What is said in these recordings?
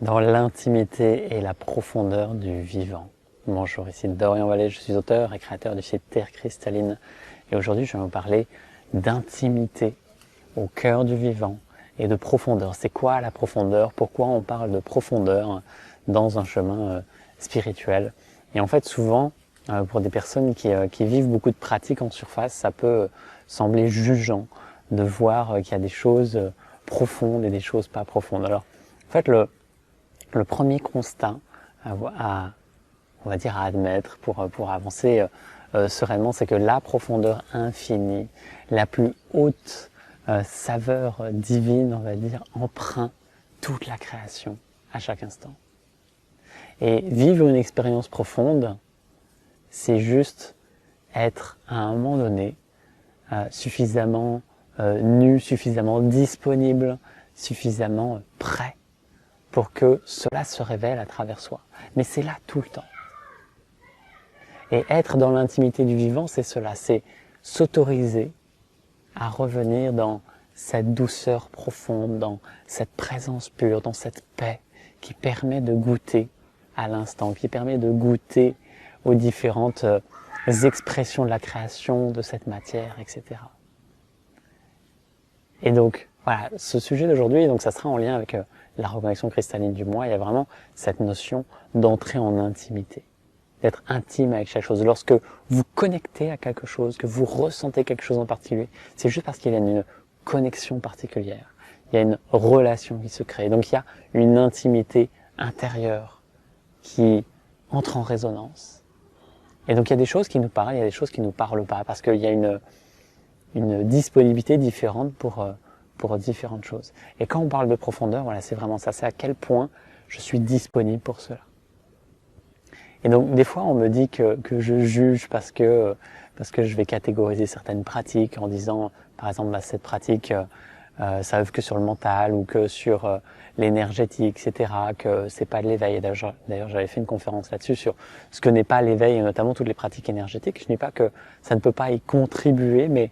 dans l'intimité et la profondeur du vivant. Bonjour, ici Dorian Vallée, je suis auteur et créateur du site Terre Cristalline. Et aujourd'hui, je vais vous parler d'intimité au cœur du vivant et de profondeur. C'est quoi la profondeur? Pourquoi on parle de profondeur dans un chemin spirituel? Et en fait, souvent, pour des personnes qui vivent beaucoup de pratiques en surface, ça peut sembler jugeant de voir qu'il y a des choses profondes et des choses pas profondes. Alors, en fait, le premier constat on va dire à admettre pour avancer sereinement, c'est que la profondeur infinie, la plus haute saveur divine, on va dire, empreint toute la création à chaque instant. Et vivre une expérience profonde, c'est juste être à un moment donné suffisamment nu, suffisamment disponible, suffisamment prêt pour que cela se révèle à travers soi. Mais c'est là tout le temps. Et être dans l'intimité du vivant, c'est cela, c'est s'autoriser à revenir dans cette douceur profonde, dans cette présence pure, dans cette paix qui permet de goûter à l'instant, qui permet de goûter aux différentes expressions de la création, de cette matière, etc. Et donc, voilà, ce sujet d'aujourd'hui, donc ça sera en lien avec la reconnexion cristalline du moi. Il y a vraiment cette notion d'entrer en intimité, d'être intime avec chaque chose. Lorsque vous connectez à quelque chose, que vous ressentez quelque chose en particulier, c'est juste parce qu'il y a une connexion particulière. Il y a une relation qui se crée. Donc il y a une intimité intérieure qui entre en résonance. Et donc il y a des choses qui nous parlent, il y a des choses qui nous parlent pas, parce qu'il y a une disponibilité différente pour différentes choses. Et quand on parle de profondeur, voilà, c'est vraiment ça, c'est à quel point je suis disponible pour cela. Et donc des fois on me dit que je juge parce que je vais catégoriser certaines pratiques en disant par exemple cette pratique ça œuvre que sur le mental ou que sur l'énergétique, etc., que c'est pas de l'éveil. D'ailleurs j'avais fait une conférence là-dessus sur ce que n'est pas l'éveil et notamment toutes les pratiques énergétiques. Je dis pas que ça ne peut pas y contribuer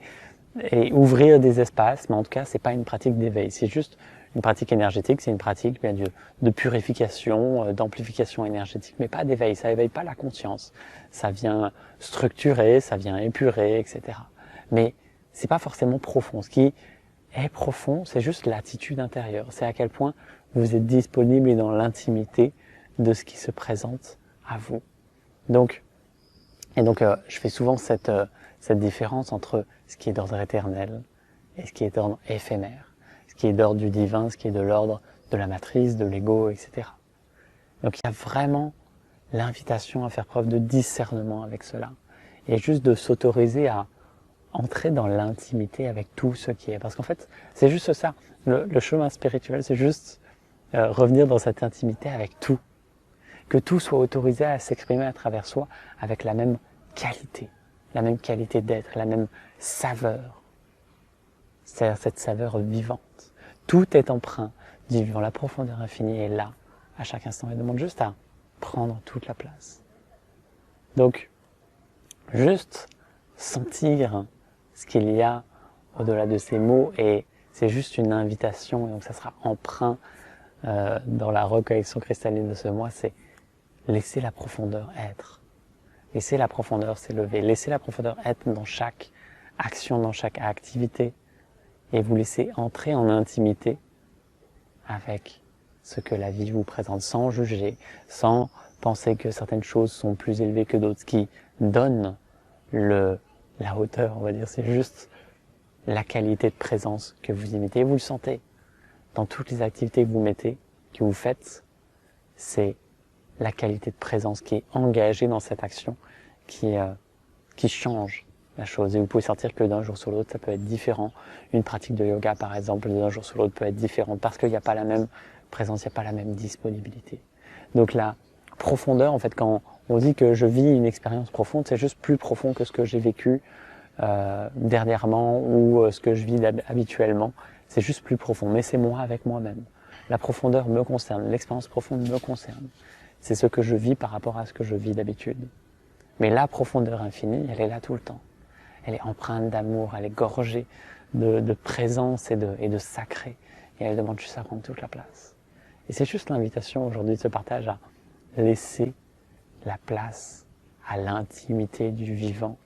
et ouvrir des espaces, mais en tout cas c'est pas une pratique d'éveil, c'est juste une pratique énergétique, c'est une pratique bien de purification, d'amplification énergétique, mais pas d'éveil. Ça éveille pas la conscience. Ça vient structurer, ça vient épurer, etc. Mais c'est pas forcément profond. Ce qui est profond, c'est juste l'attitude intérieure. C'est à quel point vous êtes disponible et dans l'intimité de ce qui se présente à vous. Donc, je fais souvent cette différence entre ce qui est d'ordre éternel et ce qui est d'ordre éphémère. Ce qui est d'ordre du divin, ce qui est de l'ordre de la matrice, de l'ego, etc. Donc il y a vraiment l'invitation à faire preuve de discernement avec cela. Et juste de s'autoriser à entrer dans l'intimité avec tout ce qui est. Parce qu'en fait, c'est juste ça. Le chemin spirituel, c'est juste revenir dans cette intimité avec tout. Que tout soit autorisé à s'exprimer à travers soi avec la même qualité d'être, la même saveur. C'est-à-dire cette saveur vivante. Tout est empreint du vivant. La profondeur infinie est là, à chaque instant. Elle demande juste à prendre toute la place. Donc, juste sentir ce qu'il y a au-delà de ces mots, et c'est juste une invitation, et donc ça sera empreint dans la reconnexion cristalline de ce mois, c'est laisser la profondeur être. Laisser la profondeur s'élever. Laisser la profondeur être dans chaque action, dans chaque activité. Et vous laissez entrer en intimité avec ce que la vie vous présente, sans juger, sans penser que certaines choses sont plus élevées que d'autres. Ce qui donne la hauteur, on va dire, c'est juste la qualité de présence que vous imitez. Et vous le sentez dans toutes les activités que vous mettez, que vous faites, c'est la qualité de présence qui est engagée dans cette action, qui change la chose. Et vous pouvez sentir que d'un jour sur l'autre, ça peut être différent. Une pratique de yoga, par exemple, d'un jour sur l'autre peut être différente parce qu'il n'y a pas la même présence, il n'y a pas la même disponibilité. Donc la profondeur, en fait, quand on dit que je vis une expérience profonde, c'est juste plus profond que ce que j'ai vécu dernièrement ou ce que je vis habituellement. C'est juste plus profond, mais c'est moi avec moi-même. La profondeur me concerne, l'expérience profonde me concerne. C'est ce que je vis par rapport à ce que je vis d'habitude. Mais la profondeur infinie, elle est là tout le temps. Elle est empreinte d'amour, elle est gorgée de présence et de sacré. Et elle demande juste à prendre toute la place. Et c'est juste l'invitation aujourd'hui de ce partage à laisser la place à l'intimité du vivant,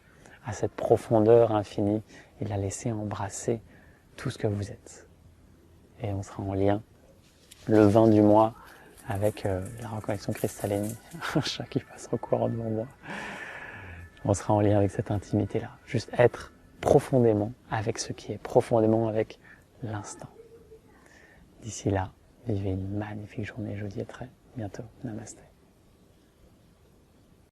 à cette profondeur infinie, et de la laisser embrasser tout ce que vous êtes. Et on sera en lien le 20 du mois avec la reconnexion cristalline, un chat qui passe en courant devant moi. On sera en lien avec cette intimité-là, juste être profondément avec ce qui est, profondément avec l'instant. D'ici là, vivez une magnifique journée, je vous dis à très bientôt. Namasté.